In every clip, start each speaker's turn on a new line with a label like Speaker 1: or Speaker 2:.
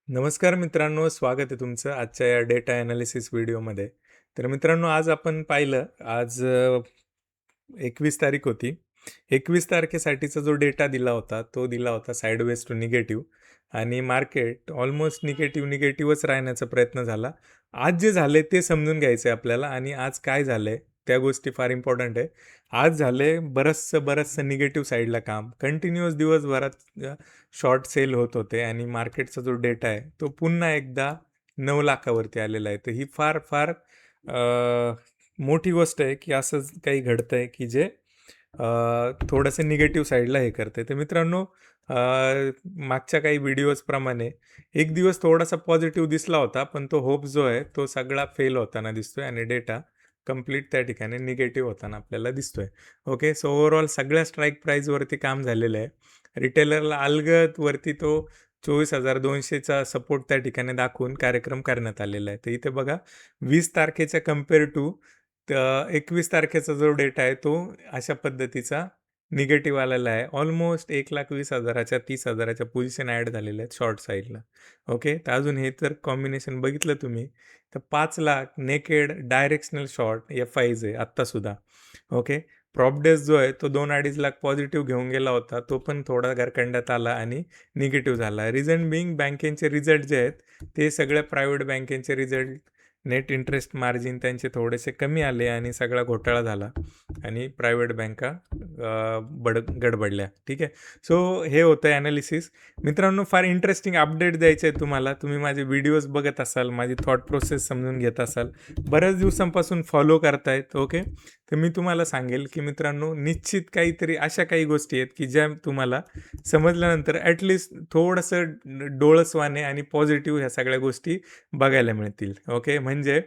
Speaker 1: नमस्कार मित्रांनो, स्वागत आहे तुमचं आजच्या या डेटा ॲनालिसिस व्हिडिओमध्ये. तर मित्रांनो, आज आपण पाहिलं, आज 21 तारीख होती. 21 तारखेसाठीचा जो डेटा दिला होता, तो दिला होता साइडवेज टू निगेटिव्ह आणि मार्केट ऑलमोस्ट निगेटिव्हच राहण्याचा प्रयत्न झाला. आज जे झाले ते समजून घ्यायचं आहे आपल्याला आणि आज काय झालंय त्या गोष्टी फार इम्पॉर्टंट आहे. आज झाले बरंचसं निगेटिव्ह साईडला काम. कंटिन्युअस दिवसभरात शॉर्ट सेल होत होते आणि मार्केटचा जो डेटा आहे तो पुन्हा एकदा 9 लाखावरती आलेला आहे. तर ही फार फार मोठी गोष्ट आहे की असं काही घडतंय की जे थोडंसं निगेटिव्ह साईडला हे करते. तर मित्रांनो, मागच्या काही व्हिडिओजप्रमाणे एक दिवस थोडासा पॉझिटिव्ह दिसला होता, पण तो होप जो आहे तो सगळा फेल होताना दिसतोय आणि डेटा कंप्लीट त्या ठिकाणी निगेटिव्ह होताना आपल्याला दिसतोय. ओके, सो ओव्हरऑल सगळ्या स्ट्राईक प्राईजवरती काम झालेलं आहे. रिटेलरला अलगद वरती तो 24,200चा सपोर्ट त्या ठिकाणी दाखवून कार्यक्रम करण्यात आलेला आहे. तर इथे बघा, 20 तारखेच्या कम्पेअर टू 21 तारखेचा जो डेटा आहे तो अशा पद्धतीचा निगेटिव्ह आलेला आहे. ऑलमोस्ट 1,20,000च्या 30,000च्या पोझिशन ॲड झालेल्या आहेत शॉर्ट साईडला. ओके, तर हे तर कॉम्बिनेशन बघितलं तुम्ही, तर 5,00,000 नेकेड डायरेक्शनल शॉर्ट एफ-आयज आहे आत्तासुद्धा. ओके, प्रॉपडेस जो आहे तो 2-2.5 लाख पॉझिटिव्ह घेऊन गेला होता, तो पण थोडा घरकंड्यात आला आणि निगेटिव्ह झाला. रिझन बिंग बँकेचे रिझल्ट जे आहेत ते सगळ्या प्रायव्हेट बँकेचे रिझल्ट, नेट इंटरेस्ट मार्जिन त्यांचे थोडेसे कमी आले आणि सगळा घोटाळा झाला आणि प्रायव्हेट बँका गडबडल्या. ठीक आहे, सो हे होतं ॲनालिसिस. मित्रांनो, फार इंटरेस्टिंग अपडेट द्यायचे आहे तुम्हाला. तुम्ही माझे व्हिडिओज बघत असाल, माझी थॉट प्रोसेस समजून घेत असाल, बऱ्याच दिवसांपासून फॉलो करतायत. ओके, तर मी तुम्हाला सांगेल की मित्रांनो, निश्चित काहीतरी अशा काही गोष्टी आहेत की ज्या तुम्हाला समजल्यानंतर ॲटलिस्ट थोडंसं डोळसवाने आणि पॉझिटिव्ह ह्या सगळ्या गोष्टी बघायला मिळतील. ओके, म्हणजे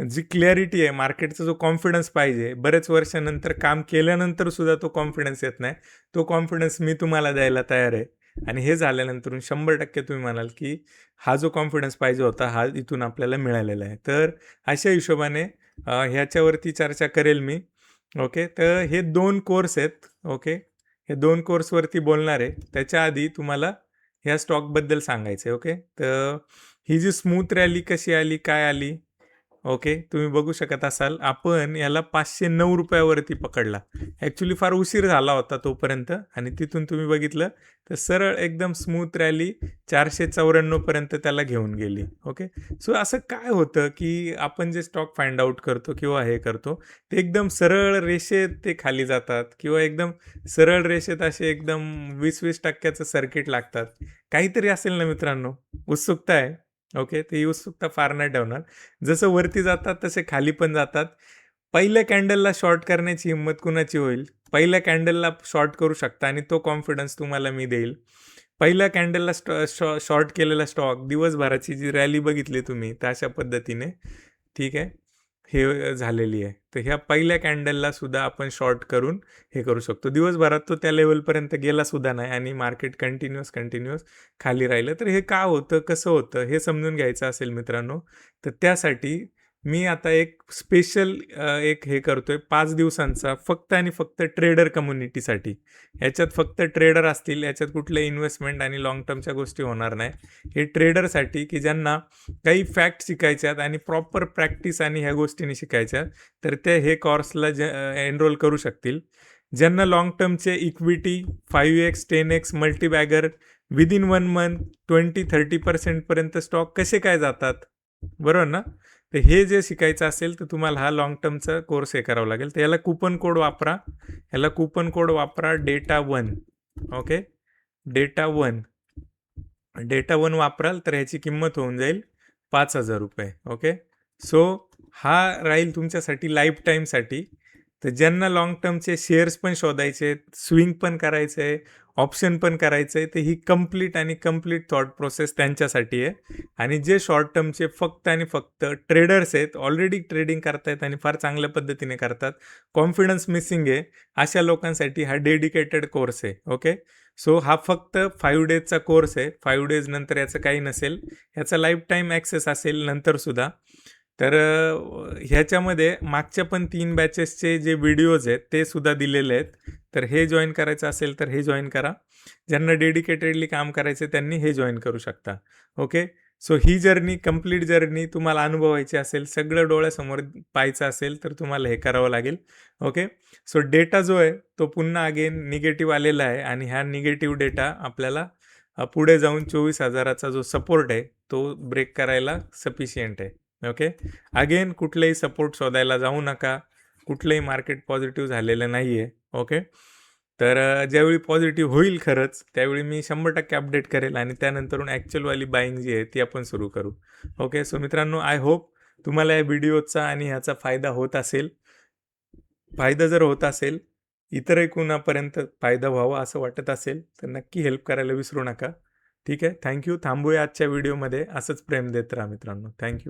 Speaker 1: जी क्लॅरिटी आहे, मार्केटचा जो कॉन्फिडन्स पाहिजे, बरेच वर्षानंतर काम केल्यानंतर सुद्धा तो कॉन्फिडन्स येत नाही, तो कॉन्फिडन्स मी तुम्हाला द्यायला तयार आहे. आणि हे झाल्यानंतर 100% तुम्ही म्हणाल की हा जो कॉन्फिडन्स पाहिजे होता हा इथून आपल्याला मिळालेला आहे. तर अशा हिशोबाने ह्याच्यावरती चर्चा करेल मी. ओके, तर हे 2 कोर्स आहेत. ओके, हे 2 कोर्सवरती बोलणार आहे. त्याच्या आधी तुम्हाला ह्या स्टॉकबद्दल सांगायचं आहे. ओके, तर ही जी स्मूथ रॅली कशी आली, काय आली? ओके, तुम्ही बघू शकत असाल, आपण याला ₹509 पकडला. ॲक्च्युली फार उशीर झाला होता तोपर्यंत आणि तिथून तुम्ही बघितलं तर सरळ एकदम स्मूथ रॅली 494 पर्यंत त्याला घेऊन गेली. ओके, सो असं काय होतं की आपण जे स्टॉक फाइंड आउट करतो किंवा हे करतो, ते एकदम सरळ रेषेत ते खाली जातात किंवा एकदम सरळ रेषेत असे एकदम 20-20% सर्किट लागतात. काहीतरी असेल ना मित्रांनो, उत्सुकता आहे. ओके, तर ही उत्सुकता फार नाही ठेवणार. जसं वरती जातात तसे खाली पण जातात. पहिल्या कॅन्डलला शॉर्ट करण्याची हिंमत कुणाची होईल? पहिल्या कॅन्डलला शॉर्ट करू शकता आणि तो कॉन्फिडन्स तुम्हाला मी देईल. पहिल्या कॅन्डलला शॉर्ट केलेला स्टॉक, दिवसभराची जी रॅली बघितली तुम्ही, तर अशा पद्धतीने ठीक आहे, हे झालेली आहे. तर ह्या पहिल्या कॅन्डलला सुद्धा आपण शॉर्ट करून हे करू शकतो. दिवसभरात तो त्या लेवलपर्यंत गेला सुद्धा नाही आणि मार्केट कंटिन्युअस खाली राहिलं. तर हे का होतं, कसं होतं, हे समजून घ्यायचं असेल मित्रांनो, तर त्यासाठी मी आता एक स्पेशल एक हे करतोय 5 दिवसांचा, फक्त आणि फक्त ट्रेडर कम्युनिटीसाठी. याच्यात फक्त ट्रेडर असतील, याच्यात कुठले इन्व्हेस्टमेंट आणि लाँग टर्मच्या गोष्टी होणार नाही. हे ट्रेडरसाठी की ज्यांना काही फॅक्ट शिकायच्यात आणि प्रॉपर प्रॅक्टिस आणि ह्या गोष्टींनी शिकायच्या, तर ते हे कोर्सला एनरोल करू शकतील. ज्यांना लाँग टर्मचे equity 5x 10x multibagger within 1 month 20-30% पर्यंत स्टॉक कसे काय जातात, बरोबर ना? तर हे जे शिकायचं असेल तर तुम्हाला हा लाँग टर्मचा कोर्स हे करावा लागेल. तर याला कूपन कोड वापरा. DATA1. ओके, DATA1 वापराल तर ह्याची किंमत होऊन जाईल ₹5,000. ओके, सो हा राहील तुमच्यासाठी लाईफ टाईमसाठी. तर ज्यांना लाँग टर्मचे शेअर्स पण शोधायचे, स्विंग पण करायचं आहे, ऑप्शन पण करायचं आहे, तर ही कंप्लीट थॉट प्रोसेस त्यांच्यासाठी आहे. आणि जे शॉर्ट टर्मचे फक्त आणि फक्त ट्रेडर्स आहेत, ऑलरेडी ट्रेडिंग करतायत आणि फार चांगल्या पद्धतीने करतात, कॉन्फिडन्स मिसिंग आहे, अशा लोकांसाठी हा डेडिकेटेड कोर्स आहे. ओके, सो हा फक्त 5 डेजचा कोर्स आहे. 5 डेज नंतर याचं काही नसेल, याचा लाईफ टाईम ॲक्सेस असेल नंतरसुद्धा. तर ह्याच्यामध्ये मागच्या पण 3 बॅचेसचे जे व्हिडिओज आहेत ते सुद्धा दिलेले आहेत. तर हे जॉइन करायचं असेल तर हे जॉइन करा. ज्यांना डेडिकेटेडली काम करायचं त्यांनी हे जॉइन करू शकता. ओके. सो ही जर्नी, कंप्लीट जर्नी तुम्हाला अनुभवायची असेल, सगळं डोळ्यासमोर पाहायचं असेल तर तुम्हाला हे करावं लागेल. ओके. सो डेटा जो आहे तो पुन्हा अगेन निगेटिव्ह आलेला आहे आणि ह्या निगेटिव्ह डेटा आपल्याला पुढे जाऊन 24,000चा जो सपोर्ट आहे तो ब्रेक करायला सफिशियंट आहे. ओके. अगेन कुठलेही सपोर्ट शोधायला जाऊ नका. कुठलंही मार्केट पॉझिटिव्ह झालेलं नाही आहे. ओके. तर ज्यावेळी पॉझिटिव्ह होईल खरंच, त्यावेळी मी 100% अपडेट करेल आणि त्यानंतरून ॲक्च्युअलवाली बाईंग जी आहे ती आपण सुरू करू. ओके. सो मित्रांनो, आय होप तुम्हाला या व्हिडिओचा आणि ह्याचा फायदा होत असेल. फायदा जर होत असेल, इतरही कुणापर्यंत फायदा व्हावा असं वाटत असेल, तर नक्की हेल्प करायला विसरू नका. ठीक आहे. थँक थांबूया आजच्या व्हिडिओमध्ये. असंच प्रेम देत राहा मित्रांनो. थँक